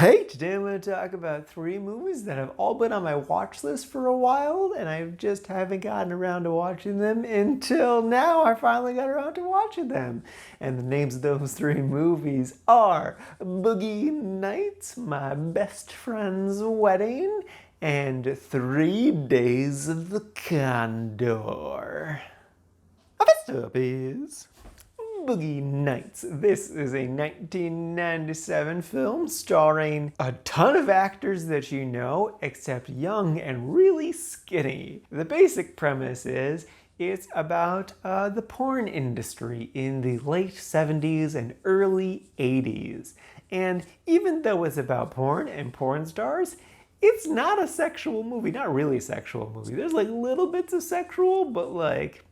Hey, today I'm going to talk about 3 movies that have all been on my watch list for a while, and I just haven't gotten around to watching them until now. I finally got around to watching them. And the names of those 3 movies are Boogie Night, My Best Friend's Wedding, and 3 Days of the Condor. First up is Boogie Nights. This is a 1997 film starring a ton of actors that you know, except young and really skinny. The basic premise is it's about the porn industry in the late 70s and early 80s. And even though it's about porn and porn stars, it's not a sexual movie, not really a sexual movie. There's like little bits of sexual, but like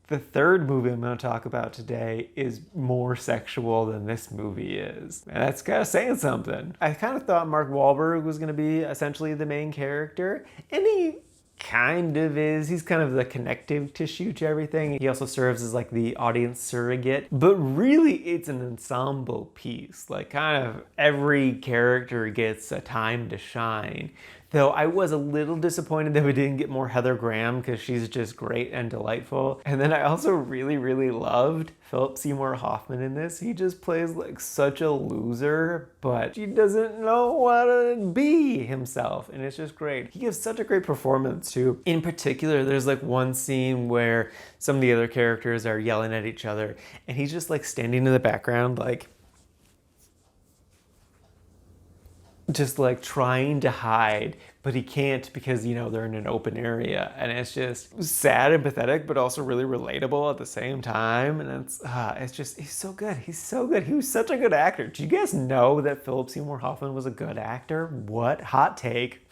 the third movie I'm going to talk about today is more sexual than this movie is. And that's kind of saying something. I kind of thought Mark Wahlberg was going to be essentially the main character, and he kind of is. He's kind of the connective tissue to everything. He also serves as like the audience surrogate, but really it's an ensemble piece. Like kind of every character gets a time to shine. Though I was a little disappointed that we didn't get more Heather Graham because she's just great and delightful. And then I also really loved Philip Seymour Hoffman in this. He just plays like such a loser, but he doesn't know how to be himself. And it's just great. He gives such a great performance too. In particular, there's like one scene where some of the other characters are yelling at each other and he's just like standing in the background like just like trying to hide, but he can't because, you know, they're in an open area. And it's just sad and pathetic, but also really relatable at the same time. And it's just, he's so good. He's so good. He was such a good actor. Do you guys know that Philip Seymour Hoffman was a good actor? What? Hot take.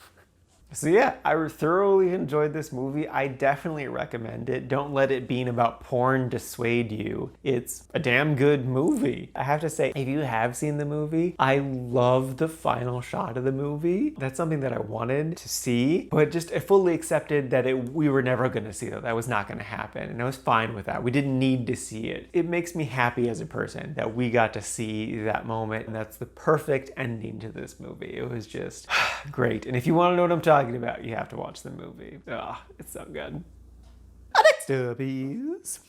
So yeah, I thoroughly enjoyed this movie. I definitely recommend it. Don't let it being about porn dissuade you. It's a damn good movie. I have to say, if you have seen the movie, I love the final shot of the movie. That's something that I wanted to see, but just I fully accepted that we were never gonna see that. That was not gonna happen, and I was fine with that. We didn't need to see it. It makes me happy as a person that we got to see that moment, and that's the perfect ending to this movie. It was just great. And if you wanna know what I'm talking about, you have to watch the movie. It's so good. Next up is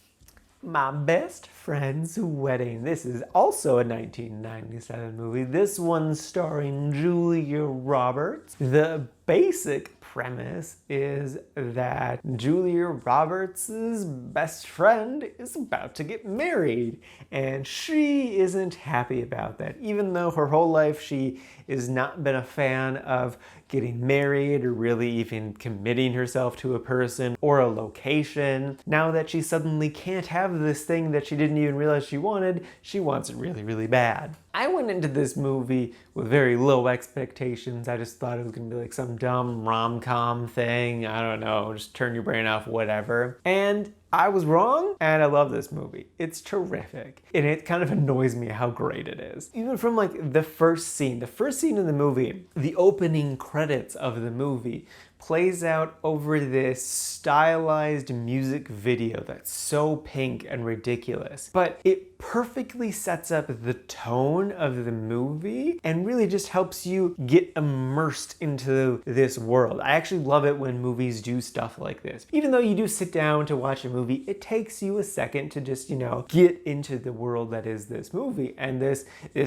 My Best Friend's Wedding. This is also a 1997 movie. This one's starring Julia Roberts. The basic premise is that Julia Roberts' best friend is about to get married, and she isn't happy about that. Even though her whole life she has not been a fan of getting married or really even committing herself to a person or a location. Now that she suddenly can't have this thing that she didn't even realize she wanted, she wants it really bad. I went into this movie with very low expectations. I just thought it was gonna be like some dumb rom-com thing. I don't know, just turn your brain off, whatever. And I was wrong, and I love this movie. It's terrific. And it kind of annoys me how great it is. Even from like the first scene in the movie, the opening credits of the movie plays out over this stylized music video that's so pink and ridiculous. But it perfectly sets up the tone of the movie and really just helps you get immersed into this world. I actually love it when movies do stuff like this. Even though you do sit down to watch a movie, it takes you a second to just, you know, get into the world that is this movie. And this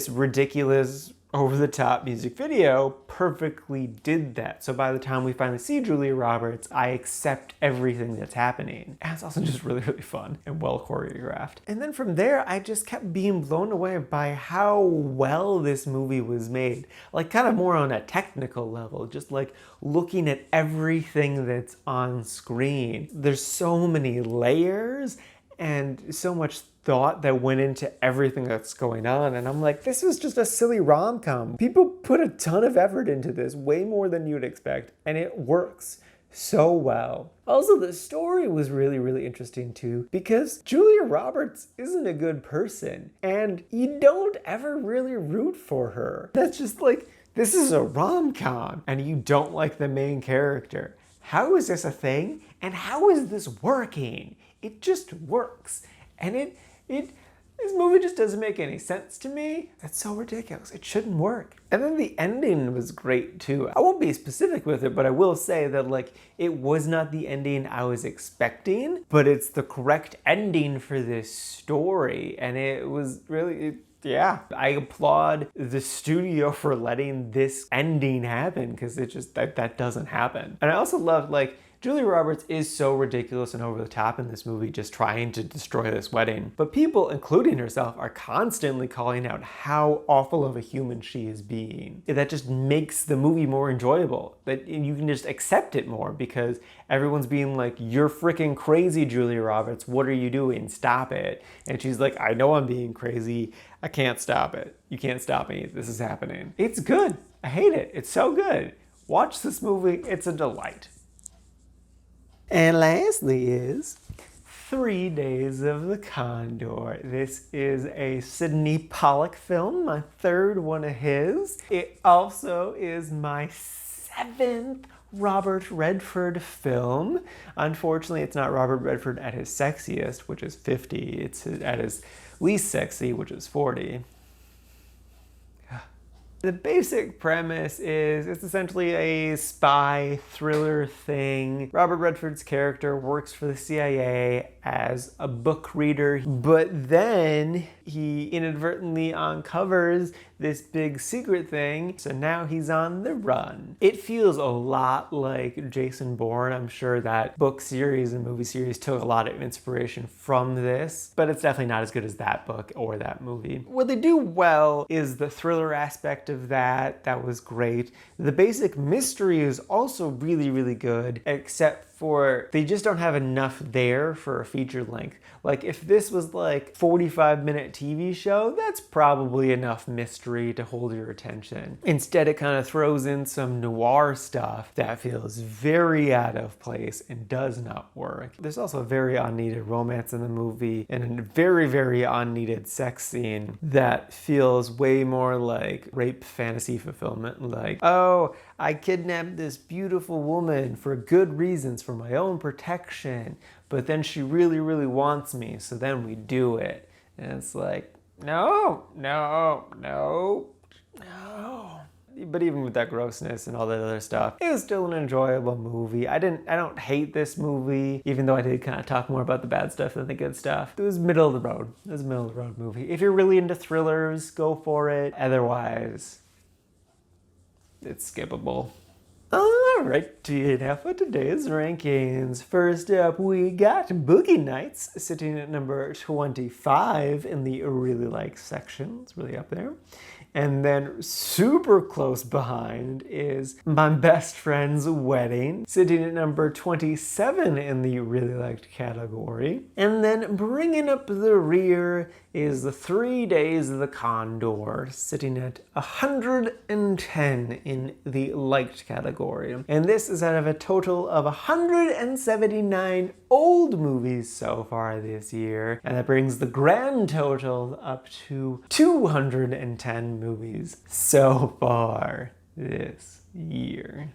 ridiculous over-the-top music video perfectly did that. So by the time we finally see Julia Roberts, I accept everything that's happening. And it's also just really fun and well choreographed. And then from there, I just kept being blown away by how well this movie was made. Like kind of more on a technical level, just like looking at everything that's on screen. There's so many layers and so much thought that went into everything that's going on, and I'm like, this is just a silly rom-com. People put a ton of effort into this, way more than you'd expect, and it works so well. Also, the story was really interesting too, because Julia Roberts isn't a good person, and you don't ever really root for her. That's just like, this is a rom-com, and you don't like the main character. How is this a thing? And how is this working? It just works. And it This movie just doesn't make any sense to me. It's so ridiculous. It shouldn't work. And then the ending was great too. I won't be specific with it, but I will say that like it was not the ending I was expecting, but it's the correct ending for this story. And it was really, yeah, I applaud the studio for letting this ending happen because it just, that doesn't happen. And I also love like, Julia Roberts is so ridiculous and over the top in this movie just trying to destroy this wedding. But people, including herself, are constantly calling out how awful of a human she is being. That just makes the movie more enjoyable. That you can just accept it more because everyone's being like, you're freaking crazy, Julia Roberts. What are you doing? Stop it. And she's like, I know I'm being crazy. I can't stop it. You can't stop me. This is happening. It's good. I hate it. It's so good. Watch this movie. It's a delight. And lastly is 3 Days of the Condor. This is a Sidney Pollack film, my third one of his. It also is my 7th Robert Redford film. Unfortunately, it's not Robert Redford at his sexiest, which is 50. It's at his least sexy, which is 40. The basic premise is it's essentially a spy thriller thing. Robert Redford's character works for the CIA as a book reader, but then he inadvertently uncovers this big secret thing, so now he's on the run. It feels a lot like Jason Bourne. I'm sure that book series and movie series took a lot of inspiration from this, but it's definitely not as good as that book or that movie. What they do well is the thriller aspect of that. That was great. The basic mystery is also really, really good, except for they just don't have enough there for a feature length. Like if this was like 45-minute TV show, that's probably enough mystery to hold your attention. Instead, it kind of throws in some noir stuff that feels very out of place and does not work. There's also a very unneeded romance in the movie and a very, very unneeded sex scene that feels way more like rape fantasy fulfillment. Like, oh, I kidnapped this beautiful woman for good reasons, for my own protection, but then she really, really wants me, so then we do it. And it's like, no. But even with that grossness and all that other stuff, it was still an enjoyable movie. I don't hate this movie, even though I did kind of talk more about the bad stuff than the good stuff. It was middle of the road. It was a middle of the road movie. If you're really into thrillers, go for it. Otherwise, it's skippable. Alright, now for today's rankings. First up, we got Boogie Nights sitting at number 25 in the really like section. It's really up there. And then super close behind is My Best Friend's Wedding, sitting at number 27 in the really liked category. And then bringing up the rear is the 3 Days of the Condor, sitting at 110 in the liked category. And this is out of a total of 179 old movies so far this year. And that brings the grand total up to 210 movies so far this year.